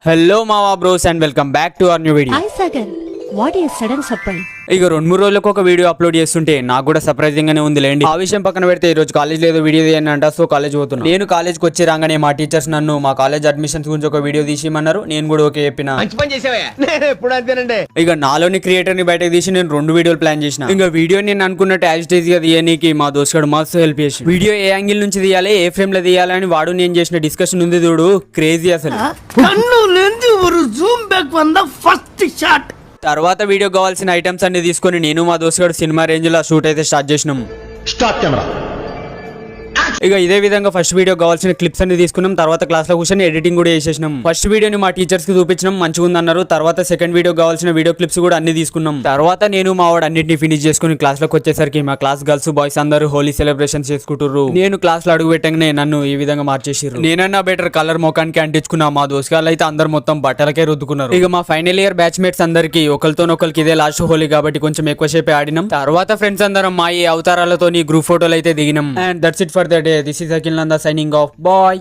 Hello Mama Bros and welcome back to our new video. Hi Sagar, what is sudden surprise? ఇక 2-3 రోజులకు ఒక video upload చేస్తుంటే నాకు కూడా సర్ప్రైజింగ్ గానే ఉంది లేండి. ఆ విషయం పక్కన పెడితే ఈ రోజు కాలేజ్ లేదో వీడియో తీయనంట, సో కాలేజ్ పోతున్నా. నేను కాలేజ్కి వచ్చి రాగానే మా టీచర్స్ నన్ను మా కాలేజ్ అడ్మిషన్స్ గురించి ఒక వీడియో తీసిమన్నారు. నేను కూడా ఓకే చెప్పిన. మంచి పని చేసావా? నేను ఎప్పుడు అంతేనండి. ఇక నాలోని క్రియేటర్ ని బయటకు తీసి నేను 2 వీడియోలు ప్లాన్ చేసిన. ఇంకా వీడియో నేను అనుకున్నట్టు యాజ్ డేజ్ గా తీయనీకి మా దోస్తుడు మస్తు హెల్ప్ చేసి వీడియో ఏ యాంగిల్ నుంచి తీయాలి, ఏ ఫ్రేమ్ లో తీయాలి అని వాడు నేను చేసిన డిస్కషన్ ఉంది చూడు, క్రేజీ అసలు. కన్నులేంది ఒక జూమ్ బ్యాక్ వంద ఫస్ట్ షాట్. తర్వాత వీడియో కావాల్సిన ఐటమ్స్ అన్ని తీసుకొని నేను మా దోస్తుడు సినిమా రేంజ్ లో షూట్ అయితే స్టార్ట్ చేసినాం. Start camera. ఇక ఇదే విధంగా ఫస్ట్ వీడియో కావాల్సిన క్లిప్స్ అన్ని తీసుకున్నాం. తర్వాత క్లాస్ లో కూర్చొని ఎడిటింగ్ కూడా చేసేసినాం. ఫస్ట్ వీడియోని మా టీచర్స్ కి చూపించినాం, మంచిగా ఉందన్నారు. తర్వాత సెకండ్ వీడియో కావాల్సిన వీడియో క్లిప్స్ కూడా అన్ని తీసుకున్నాం. తర్వాత నేను మా వాడు అన్నింటినీ ఫినిష్ చేసుకుని క్లాస్ లోకి వచ్చేసరికి మా క్లాస్ గర్ల్స్ బాయ్స్ అందరూ హోలీ సెలబ్రేషన్ చేసుకుంటారు. నేను క్లాస్ లో అడుగు పెట్టగానే నన్ను ఈ విధంగా మార్చేసారు. నేనన్నా బెటర్ కలర్ ముఖానికి అంటించుకున్నా, మా దోస్తుగాళ్ళు అయితే అందరు మొత్తం బట్టలకే రుద్దుకున్నారు. ఇక మా ఫైనల్ ఇయర్ బ్యాచ్ మేట్స్ అందరికి ఒకరితోనొకరికి ఇదే లాస్ట్ హోలీ కాబట్టి కొంచెం ఎక్కువ సేపే ఆడినాం. తర్వాత ఫ్రెండ్స్ అందరం మా ఈ అవతారాలతో గ్రూప్ ఫోటోలు అయితే దిగినాం. And that's it for the day. This is Akhil Nanda signing off. Bye.